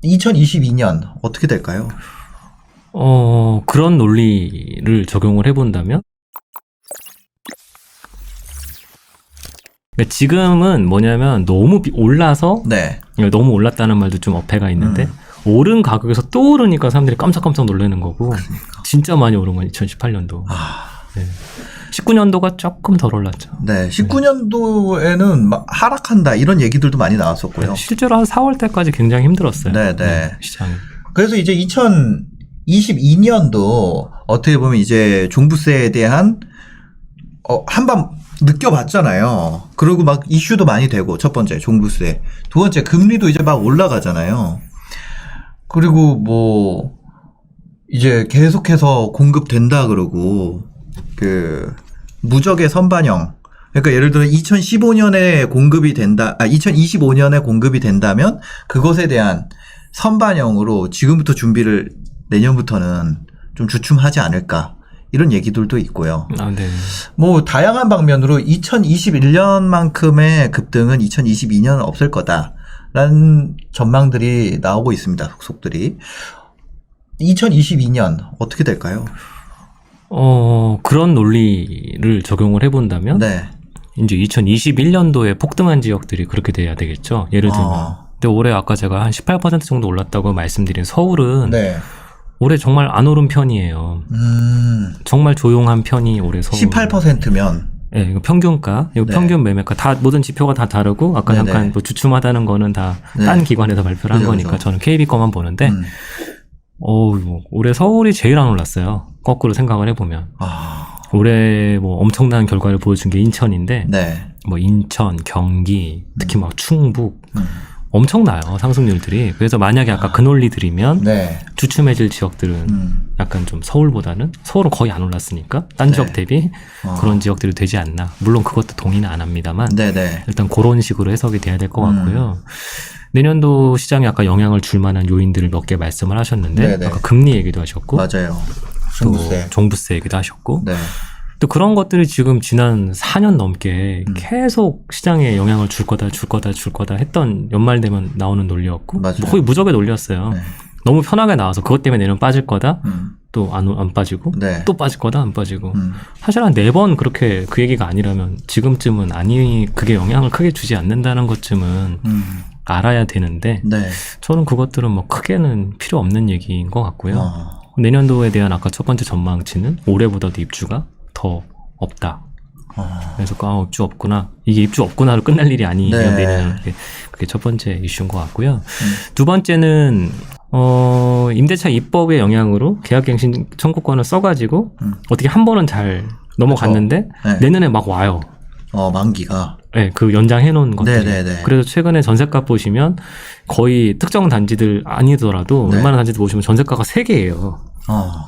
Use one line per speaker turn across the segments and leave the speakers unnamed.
2022년 어떻게 될까요?
그런 논리를 적용을 해본다면? 그러니까 지금은 뭐냐면 너무 올라서
네.
너무 올랐다는 말도 좀 어폐가 있는데 오른 가격에서 또 오르니까 사람들이 깜짝깜짝 놀라는 거고
그러니까.
진짜 많이 오른 건 2018년도. 네. 19년도가 조금 덜 올랐죠.
네. 19년도에는 막 하락한다 이런 얘기들도 많이 나왔었고요.
네, 실제로 한 4월 때까지 굉장히 힘들었어요.
네.
시장이.
그래서 이제 2022년도 어떻게 보면 이제 종부세에 대한 한번 느껴봤잖아요. 그리고 막 이슈도 많이 되고, 첫 번째 종부세, 두 번째 금리도 이제 막 올라가잖아요. 그리고 뭐 이제 계속해서 공급된다 그러고 그 무적의 선반영. 그러니까 예를 들어 2015년에 공급이 된다, 2025년에 공급이 된다면 그것에 대한 선반영으로 지금부터 준비를 내년부터는 좀 주춤하지 않을까. 이런 얘기들도 있고요.
네.
뭐 다양한 방면으로 2021년만큼의 급등은 2022년은 없을 거다라는 전망들이 나오고 있습니다. 속속들이. 2022년 어떻게 될까요?
그런 논리를 적용을 해본다면
네.
이제 2021년도에 폭등한 지역들이 그렇게 돼야 되겠죠. 예를 들면 근데 올해 아까 제가 한 18% 정도 올랐다고 말씀드린 서울은
네.
올해 정말 안 오른 편이에요. 정말 조용한 편이 올해 서울.
18%면
네, 이거 평균가, 이거
네.
평균 매매가 다 모든 지표가 다 다르고 아까
네네.
잠깐 뭐 주춤하다는 거는 다 딴
네.
기관에서 발표를 한
그죠,
거니까
그죠.
저는 KB 거만 보는데 올해 서울이 제일 안 올랐어요. 거꾸로 생각을 해보면 올해 뭐 엄청난 결과를 보여준 게 인천인데
네.
뭐 인천, 경기, 특히 막 충북 엄청나요 상승률들이. 그래서 만약에 아까 그 논리 들이면
네.
주춤해질 지역들은 약간 좀 서울은 거의 안 올랐으니까 딴
네.
지역 대비 그런 지역들이 되지 않나. 물론 그것도 동의는 안 합니다만
네네.
일단 그런 식으로 해석이 돼야 될 것 같고요. 내년도 시장에 아까 영향을 줄 만한 요인들을 몇 개 말씀을 하셨는데
네네.
아까 금리 얘기도 하셨고
맞아요.
또
종부세.
종부세 얘기도 하셨고
네.
또 그런 것들이 지금 지난 4년 넘게 계속 시장에 영향을 줄 거다 했던 연말 되면 나오는 논리였고
맞아요.
뭐 거의 무적의 논리였어요.
네.
너무 편하게 나와서 그것 때문에 내년 빠질 거다 또 안 빠지고
네.
또 빠질 거다 안 빠지고 사실 한 4번 그렇게 그 얘기가 아니라면 지금쯤은 그게 영향을 크게 주지 않는다는 것쯤은 알아야 되는데
네.
저는 그것들은 뭐 크게는 필요 없는 얘기인 것 같고요. 내년도에 대한 아까 첫 번째 전망치는 올해보다도 입주가 더 없다. 그래서 입주 없구나. 이게 입주 없구나로 끝날 일이 아니에요.
네.
내년 그게 첫 번째 이슈인 것 같고요. 두 번째는 임대차 입법의 영향으로 계약갱신 청구권을 써가지고 어떻게 한 번은 잘 넘어갔는데
네.
내년에 막 와요.
만기가.
네, 그 연장해놓은 것들이.
네네네.
그래서 최근에 전세값 보시면 거의 특정 단지들 아니더라도
네.
웬만한 단지들 보시면 전세가가 3개예요.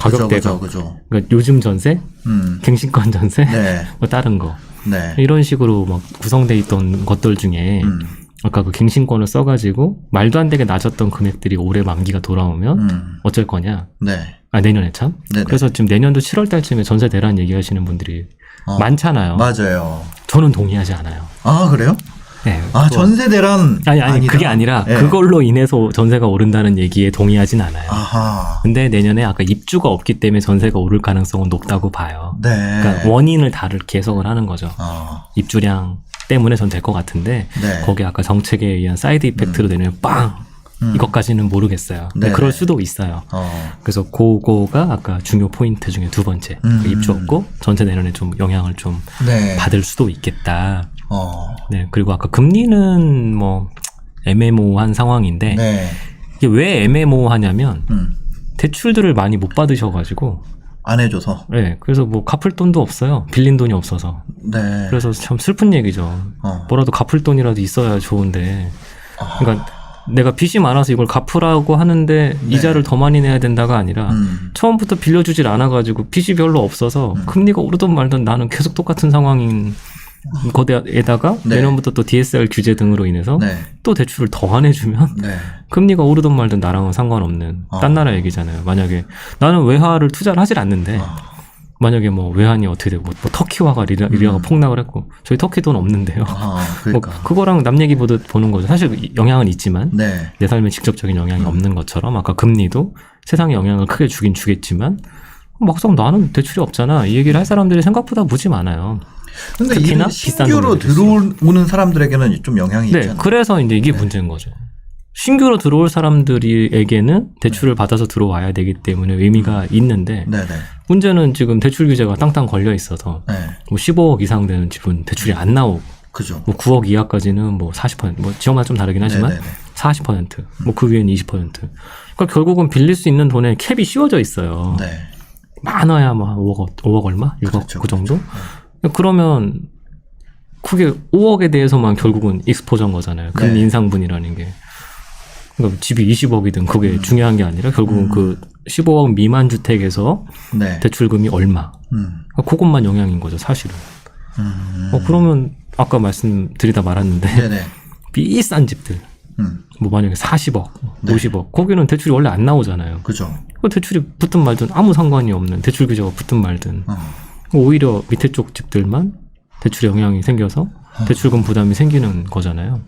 가격대가.
그죠.
그러니까 요즘 전세, 갱신권 전세,
네.
뭐 다른 거.
네.
이런 식으로 막 구성돼 있던 것들 중에 아까 그 갱신권을 써가지고 말도 안 되게 낮았던 금액들이 올해 만기가 돌아오면 어쩔 거냐.
네.
내년에 참.
네네.
그래서 지금 내년도 7월 달쯤에 전세 대란 얘기하시는 분들이 많잖아요.
맞아요.
저는 동의하지 않아요.
그래요?
네,
전세 대란
아니 그게 아니라
네.
그걸로 인해서 전세가 오른다는 얘기에 동의하진 않아요.
아하.
근데 내년에 아까 입주가 없기 때문에 전세가 오를 가능성은 높다고 봐요.
네.
그러니까 원인을 다르게 해석을 하는 거죠. 입주량 때문에 전 될 것 같은데
네.
거기에 아까 정책에 의한 사이드 이펙트로 내면 빵! 이것까지는 모르겠어요. 근데
네네.
그럴 수도 있어요. 그래서 그거가 아까 중요 포인트 중에 두 번째. 그 입주 없고 전세 내년에 좀 영향을 좀
네.
받을 수도 있겠다. 네. 그리고 아까 금리는 뭐 애매모호한 상황인데
네.
이게 왜 애매모호하냐면 대출들을 많이 못 받으셔가지고
안 해줘서.
네. 그래서 뭐 갚을 돈도 없어요. 빌린 돈이 없어서.
네.
그래서 참 슬픈 얘기죠. 뭐라도 갚을 돈이라도 있어야 좋은데. 그러니까 내가 빚이 많아서 이걸 갚으라고 하는데 이자를 더 많이 내야 된다가 아니라 처음부터 빌려주질 않아가지고 빚이 별로 없어서 금리가 오르든 말든 나는 계속 똑같은 상황인 거기에다가
네.
내년부터 또 DSR 규제 등으로 인해서
네.
또 대출을 더 안 해주면
네.
금리가 오르든 말든 나랑은 상관없는 딴 나라 얘기잖아요. 만약에 나는 외화를 투자를 하질 않는데 만약에 뭐 외환이 어떻게 되고 뭐 터키화가 리라가 폭락을 했고 저희 터키 돈 없는데요.
그러니까.
뭐 그거랑 남 얘기 보는 거죠. 사실 영향은 있지만
네.
내 삶에 직접적인 영향이 없는 것처럼 아까 금리도 세상에 영향을 크게 주긴 주겠지만 막상 나는 대출이 없잖아. 이 얘기를 할 사람들이 생각보다 무지 많아요.
근데
특히나
이게
비싼
신규로 들어오는 사람들에게는 좀 영향이
네,
있잖아요.
그래서 이제 이게 문제인 거죠. 신규로 들어올 사람들에게는 대출을 받아서 들어와야 되기 때문에 의미가 있는데
네네.
문제는 지금 대출 규제가 땅땅 걸려 있어서
네.
뭐 15억 이상 되는 집은 대출이 안 나오고
그죠.
뭐 9억 이하까지는 뭐 40%, 뭐 지역마다 좀 다르긴 하지만
네네네.
40%, 뭐 그 위에는 20%. 그러니까 결국은 빌릴 수 있는 돈에 캡이 씌워져 있어요.
네.
많아야 뭐 한 5억 얼마? 6억
그렇죠,
그 정도? 그러면 그게 5억에 대해서만 결국은 익스포저인 거잖아요. 금리
네.
인상분이라는 게. 그러니까 집이 20억이든 그게 중요한 게 아니라 결국은 그 15억 미만 주택에서
네.
대출금이 얼마. 그러니까 그것만 영향인 거죠, 사실은. 그러면 아까 말씀드리다 말았는데
네네.
비싼 집들. 뭐 만약에 40억,
네.
50억. 거기는 대출이 원래 안 나오잖아요.
그죠.
그 대출이 붙든 말든 아무 상관이 없는 대출 규제가 붙든 말든 오히려 밑에 쪽 집들만 대출에 영향이 생겨서 대출금 부담이 생기는 거잖아요.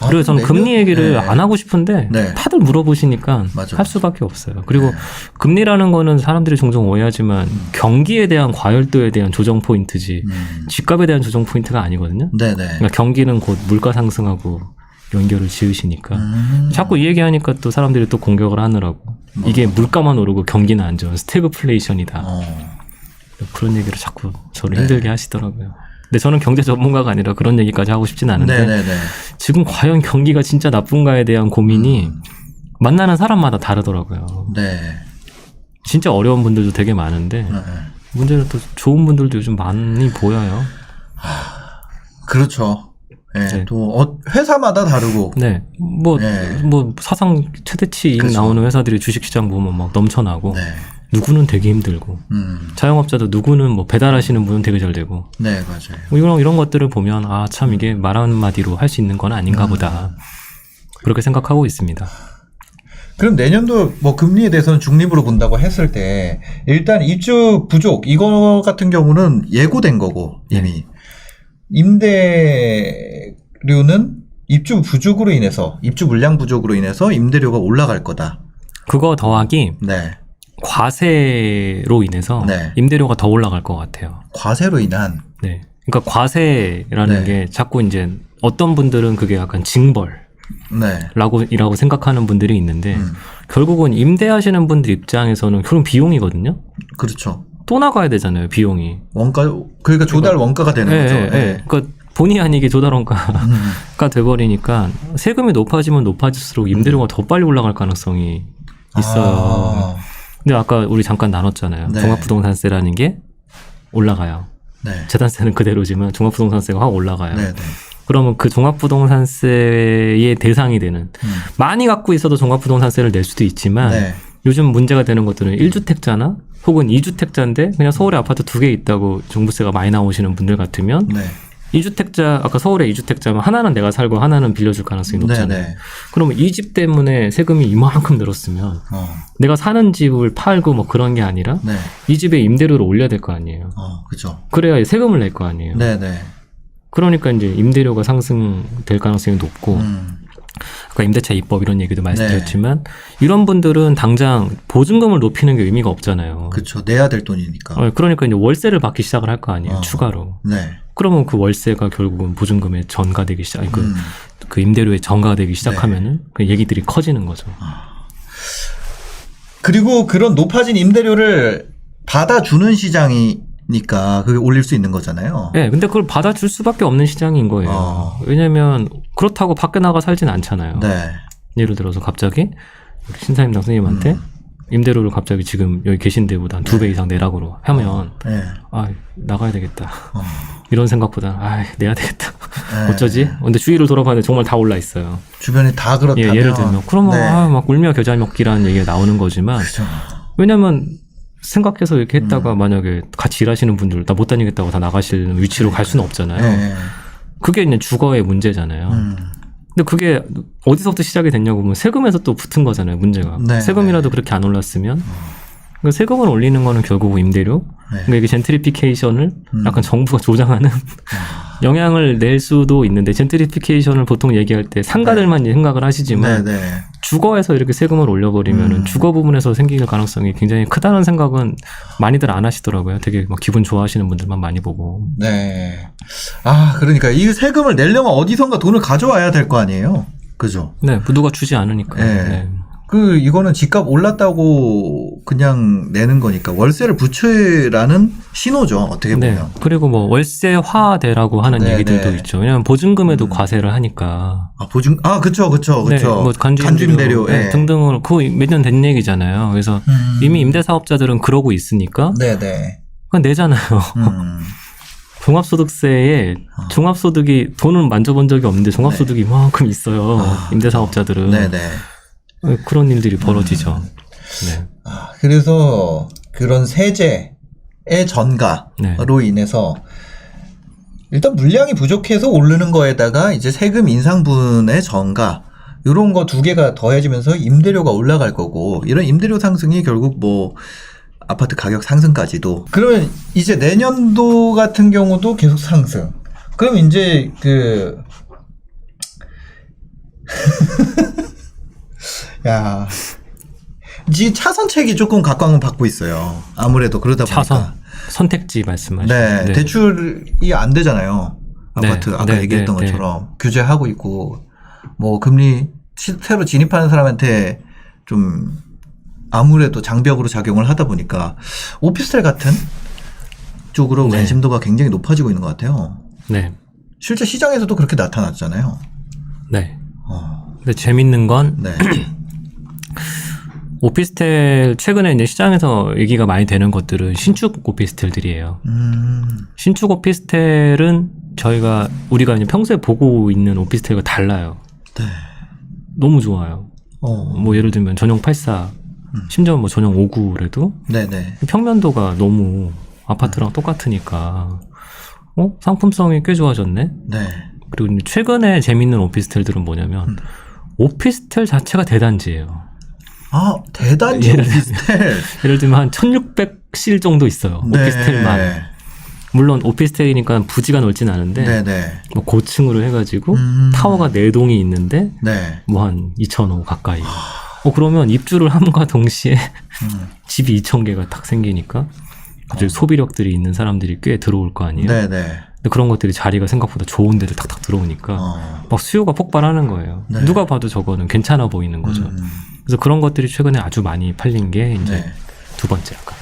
그래서 저는 금리 얘기를 안 하고 싶은데
네.
다들 물어보시니까
맞아,
할 수밖에 없어요. 그리고 금리라는 거는 사람들이 종종 오해하지만 경기에 대한 과열도에 대한 조정 포인트지 집값에 대한 조정 포인트가 아니거든요.
네네.
그러니까 경기는 곧 물가 상승하고 연결을 지으시니까 자꾸 이 얘기하니까 또 사람들이 또 공격을 하느라고 이게 물가만 오르고 경기는 안 좋은 스태그플레이션이다. 그런 얘기를 자꾸 저를 힘들게 하시더라고요. 근데 저는 경제 전문가가 아니라 그런 얘기까지 하고 싶진 않은데
네네네.
지금 과연 경기가 진짜 나쁜가에 대한 고민이 만나는 사람마다 다르더라고요.
네.
진짜 어려운 분들도 되게 많은데 문제는 또 좋은 분들도 요즘 많이 보여요.
그렇죠. 네.
네.
또 회사마다 다르고.
네. 뭐 사상 최대치 이익
그렇죠.
나오는 회사들이 주식시장 보면 막 넘쳐나고
네.
누구는 되게 힘들고 자영업자도 누구는 뭐 배달하시는 분은 되게 잘 되고
네, 맞아요.
뭐 이런 것들을 보면 아 참 이게 말 한마디로 할 수 있는 건 아닌가 보다 그렇게 생각하고 있습니다.
그럼 내년도 뭐 금리에 대해서는 중립으로 본다고 했을 때 일단 입주 부족 이거 같은 경우는 예고된 거고 이미 임대료는 입주 부족으로 인해서 입주 물량 부족으로 인해서 임대료가 올라갈 거다.
그거 더하기
네.
과세로 인해서
네.
임대료가 더 올라갈 것 같아요.
과세로 인한.
네. 그러니까 과세라는
네.
게 자꾸 이제 어떤 분들은 그게 약간 징벌.
네.
이라고 생각하는 분들이 있는데 결국은 임대하시는 분들 입장에서는 결국 비용이거든요.
그렇죠.
또 나가야 되잖아요, 비용이.
원가 그러니까 조달 원가가 되는 거죠. 네.
그러니까 본의 아니게 조달 원가가 돼버리니까 세금이 높아지면 높아질수록 임대료가 더 빨리 올라갈 가능성이 있어요. 근데 아까 우리 잠깐 나눴잖아요.
네.
종합부동산세라는 게 올라가요.
네.
재산세는 그대로지만 종합부동산세가 확 올라가요.
네. 네.
그러면 그 종합부동산세의 대상이 되는 많이 갖고 있어도 종합부동산세를 낼 수도 있지만
네.
요즘 문제가 되는 것들은 1주택자나 혹은 2주택자인데 그냥 서울에 아파트 2개 있다고 종부세가 많이 나오시는 분들 같으면
네.
2주택자 아까 서울에 2주택자면 하나는 내가 살고 하나는 빌려줄 가능성이 높잖아요.
네.
그러면 이 집 때문에 세금이 이만큼 늘었으면 내가 사는 집을 팔고 뭐 그런 게 아니라
네.
이 집에 임대료를 올려야 될 거 아니에요.
그죠.
그래야 세금을 낼 거 아니에요.
네. 네.
그러니까 이제 임대료가 상승될 가능성이 높고 아까 임대차 입법 이런 얘기도 말씀드렸지만 이런 분들은 당장 보증금을 높이는 게 의미가 없잖아요.
그렇죠. 내야 될 돈이니까.
그러니까 이제 월세를 받기 시작을 할 거 아니에요. 추가로.
네.
그러면 그 월세가 결국은 보증금에 전가되기 그 임대료에 전가되기 시작하면은 그 얘기들이 커지는 거죠.
그리고 그런 높아진 임대료를 받아주는 시장이니까 그게 올릴 수 있는 거잖아요.
네, 근데 그걸 받아줄 수밖에 없는 시장인 거예요. 왜냐하면 그렇다고 밖에 나가 살진 않잖아요.
네.
예를 들어서 갑자기 신사임당 선생님한테 임대료를 갑자기 지금 여기 계신 데보다 한 2배 이상 내라고 하면
네.
아 나가야 되겠다 이런 생각보다 아 내야 되겠다
네.
어쩌지? 근데 주위를 돌아봤는데 정말 다 올라 있어요.
주변에 다 그렇다면
예를 들면 그러면
네.
막 울며 겨자 먹기라는 얘기가 나오는 거지만
그렇죠.
왜냐면 생각해서 이렇게 했다가 만약에 같이 일하시는 분들 다 못 다니겠다고 다 나가시는 위치로 갈 수는 없잖아요.
네.
그게 이제 주거의 문제잖아요. 근데 그게 어디서부터 시작이 됐냐고 보면 세금에서 또 붙은 거잖아요, 문제가.
네.
세금이라도 그렇게 안 올랐으면 그 세금을 올리는 거는 결국 임대료. 그러니까 이게 젠트리피케이션을 약간 정부가 조장하는 영향을 낼 수도 있는데 젠트리피케이션을 보통 얘기할 때 상가들만 생각을 하시지만 주거에서 이렇게 세금을 올려버리면 주거 부분에서 생길 가능성이 굉장히 크다는 생각은 많이들 안 하시더라고요. 되게 막 기분 좋아하시는 분들만 많이 보고.
네. 아, 그러니까 이 세금을 내려면 어디선가 돈을 가져와야 될 거 아니에요? 그죠?
네, 누가 주지 않으니까.
네.
네.
이거는 집값 올랐다고 그냥 내는 거니까 월세를 붙이라는 신호죠. 어떻게 보면.
네. 그리고 뭐 월세화대라고 하는 얘기들도 있죠. 왜냐하면 보증금에도 과세를 하니까.
그쵸.
네, 뭐 간주임대료
네.
등등을 그거 몇 년 된 얘기잖아요. 그래서 이미 임대사업자들은 그러고 있으니까.
네네.
그건 내잖아요. 종합소득세에 종합소득이 돈은 만져본 적이 없는데 종합소득이 이만큼 있어요. 임대사업자들은. 네네. 그런 일들이 벌어지죠. 네.
그래서 그런 세제의 전가로 인해서 일단 물량이 부족해서 오르는 거에다가 이제 세금 인상분의 전가 이런 거 두 개가 더해지면서 임대료가 올라갈 거고 이런 임대료 상승이 결국 뭐 아파트 가격 상승까지도 그러면 이제 내년도 같은 경우도 계속 상승. 그럼 이제 야, 이 차선책이 조금 각광을 받고 있어요. 아무래도 그러다 보니까.
차선 선택지 말씀하시죠.
네, 네, 대출이 안 되잖아요. 아파트
네,
아까 얘기했던 것처럼 규제하고 있고 뭐 금리 새로 진입하는 사람한테 좀 아무래도 장벽으로 작용을 하다 보니까 오피스텔 같은 쪽으로 관심도가 굉장히 높아지고 있는 것 같아요. 네. 실제 시장에서도 그렇게 나타났잖아요.
네. 근데 재밌는 건 오피스텔 최근에 이제 시장에서 얘기가 많이 되는 것들은 신축 오피스텔들이에요. 신축 오피스텔은 우리가 이제 평소에 보고 있는 오피스텔과 달라요. 네. 너무 좋아요. 뭐 예를 들면 전용 84, 심지어 뭐 전용 59래도 평면도가 너무 아파트랑 똑같으니까 상품성이 꽤 좋아졌네. 네. 그리고 최근에 재밌는 오피스텔들은 뭐냐면 오피스텔 자체가 대단지예요.
아, 대단지 오피스텔.
예를 들면 한 1600실 정도 있어요. 오피스텔만. 물론 오피스텔이니까 부지가 넓진 않은데 뭐 고층으로 해가지고 타워가 4동이 있는데 뭐 한 2,500 가까이. 그러면 입주를 함과 동시에 집이 2,000개가 딱 생기니까 갑자기 소비력들이 있는 사람들이 꽤 들어올 거 아니에요. 근데 그런 것들이 자리가 생각보다 좋은 데를 탁탁 들어오니까 막 수요가 폭발하는 거예요. 누가 봐도 저거는 괜찮아 보이는 거죠. 그래서 그런 것들이 최근에 아주 많이 팔린 게 이제 두 번째 약간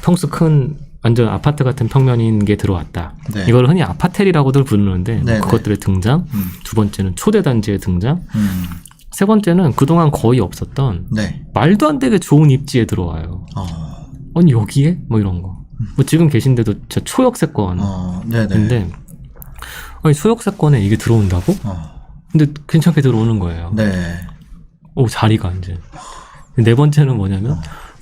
평수 큰 완전 아파트 같은 평면인 게 들어왔다. 이걸 흔히 아파텔이라고들 부르는데 그것들의 등장. 두 번째는 초대 단지의 등장. 세 번째는 그동안 거의 없었던 말도 안 되게 좋은 입지에 들어와요. 아니 여기에? 뭐 이런 거. 뭐 지금 계신데도 저 초역세권. 근데 아니 소역세권에 이게 들어온다고? 근데 괜찮게 들어오는 거예요. 자리가 이제. 네 번째는 뭐냐면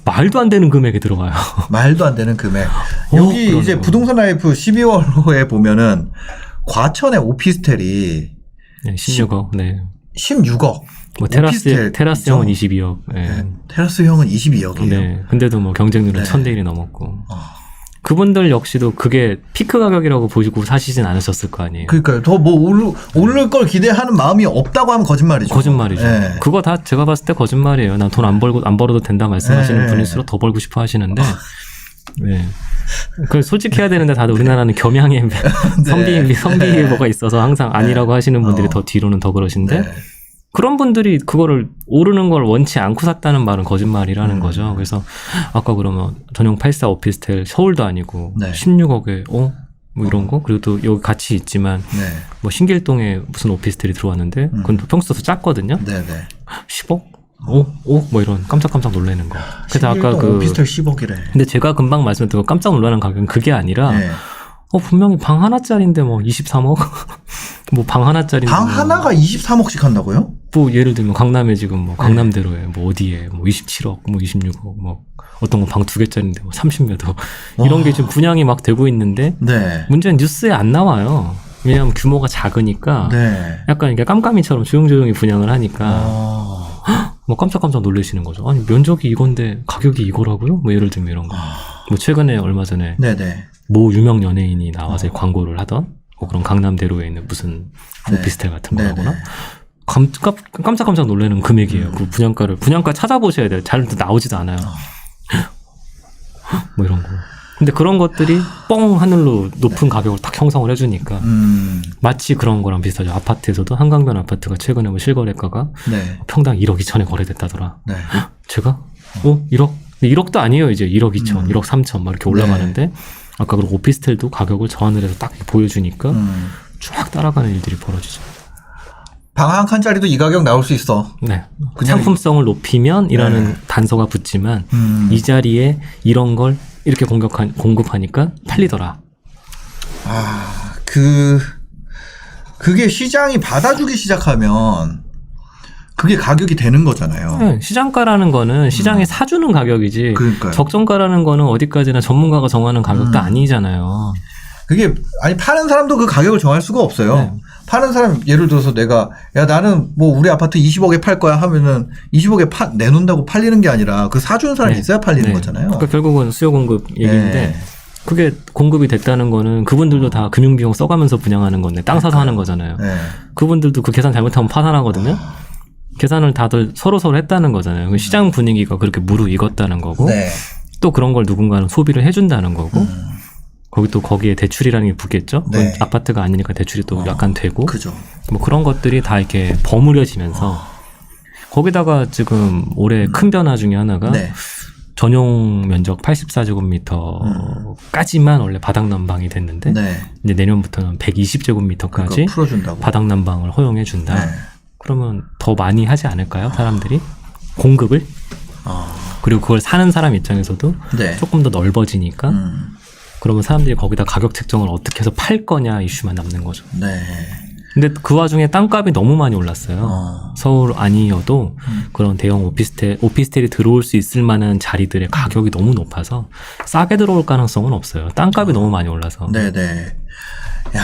말도 안 되는 금액에 들어가요.
말도 안 되는 금액. 여기 이제 부동산 라이프 12월호에 보면은 과천의 오피스텔이
16억.
16억.
뭐 테라스형은 22억.
테라스형은 22억이에요.
네. 근데도 뭐 경쟁률은 1000대 1이 넘었고. 그분들 역시도 그게 피크 가격이라고 보시고 사시진 않으셨을 거 아니에요.
그러니까요. 더 뭐 오를 걸 기대하는 마음이 없다고 하면 거짓말이죠.
거짓말이죠. 그거 다 제가 봤을 때 거짓말이에요. 난 돈 안 벌어도 된다 말씀하시는 분일수록 더 벌고 싶어 하시는데. 그 솔직히 해야 되는데 다들 우리나라는 겸양의 선비가 있어서 항상 아니라고 하시는 분들이 더 뒤로는 더 그러신데 그런 분들이 그거를 오르는 걸 원치 않고 샀다는 말은 거짓말이라는 거죠. 그래서 아까 그러면 전용 84 오피스텔 서울도 아니고 16억에 뭐 이런 거 그리고 또 여기 같이 있지만 뭐 신길동에 무슨 오피스텔이 들어왔는데 그건 평수도 작거든요. 10억? 5억? 뭐 이런 깜짝깜짝 놀라는 거. 그래서 아까
오피스텔 10억이래.
근데 제가 금방 말씀드린 거 깜짝 놀라는 가격은 그게 아니라 분명히 방 하나짜리인데 뭐 23억? 뭐 방 하나짜리.
방 하나가 23억씩 한다고요?
뭐 예를 들면 강남에 지금 뭐 강남대로에 뭐 어디에 뭐 27억, 뭐 26억, 뭐 어떤 건 방 2개짜리인데 뭐 30몇 억. 이런 게 지금 분양이 막 되고 있는데 문제는 뉴스에 안 나와요. 왜냐하면 규모가 작으니까 약간 이게 깜깜이처럼 조용조용히 분양을 하니까 뭐 깜짝깜짝 놀라시는 거죠. 아니 면적이 이건데 가격이 이거라고요? 뭐 예를 들면 이런 거. 뭐 최근에 얼마 전에
네네.
모 유명 연예인이 나와서 광고를 하던 뭐 그런 강남대로에 있는 무슨 오피스텔 같은 거라거나 깜짝깜짝 놀라는 금액이에요. 그 분양가 찾아보셔야 돼요. 잘 나오지도 않아요. 뭐 이런 거. 근데 그런 것들이 뻥 하늘로 높은 가격을 딱 형성을 해주니까 마치 그런 거랑 비슷하죠. 아파트에서도 한강변 아파트가 최근에 뭐 실거래가가 평당 1억 2천에 거래됐다더라. 제가 1억? 1억도 아니에요. 이제 1억 2천, 1억 3천 막 이렇게 올라가는데 아까 그리고 오피스텔도 가격을 저 하늘에서 딱 보여주니까 쫙 따라가는 일들이 벌어지죠.
방 한 칸짜리도 이 가격 나올 수 있어.
네. 상품성을 높이면이라는 단서가 붙지만 이 자리에 이런 걸 이렇게 공급하니까 팔리더라.
그게 시장이 받아주기 시작하면 그게 가격이 되는 거잖아요.
네, 시장가라는 거는 시장이 사주는 가격이지.
그러니까요.
적정가라는 거는 어디까지나 전문가가 정하는 가격도 아니잖아요.
그게 파는 사람도 그 가격을 정할 수가 없어요.
네.
파는 사람 예를 들어서 내가 나는 뭐 우리 아파트 20억에 팔 거야 하면은 20억에 내놓는다고 팔리는 게 아니라 그 사주는 사람이 있어야 팔리는 거잖아요.
그러니까 결국은 수요 공급 얘기인데 그게 공급이 됐다는 거는 그분들도 다 금융비용 써가면서 분양하는 건데 땅 사서 하는 거잖아요. 그분들도 그 계산 잘못하면 파산하거든요. 계산을 다들 서로 했다는 거잖아요. 그 시장 분위기가 그렇게 무르익었다는 거고 또 그런 걸 누군가는 소비를 해준다는 거고 거기 또 거기에 대출이라는 게 붙겠죠. 아파트가 아니니까 대출이 또 약간 되고
그죠.
뭐 그런 것들이 다 이렇게 버무려지면서 거기다가 지금 올해 큰 변화 중에 하나가 전용 면적 84제곱미터까지만 원래 바닥 난방이 됐는데 이제 내년부터는 120제곱미터까지 바닥 난방을 허용해 준다. 그러면 더 많이 하지 않을까요? 사람들이 공급을 그리고 그걸 사는 사람 입장에서도 조금 더 넓어지니까 그러면 사람들이 거기다 가격 책정을 어떻게 해서 팔 거냐 이슈만 남는 거죠. 근데 그 와중에 땅값이 너무 많이 올랐어요. 서울 아니어도 그런 대형 오피스텔이 들어올 수 있을 만한 자리들의 가격이 너무 높아서 싸게 들어올 가능성은 없어요. 땅값이 너무 많이 올라서.
야,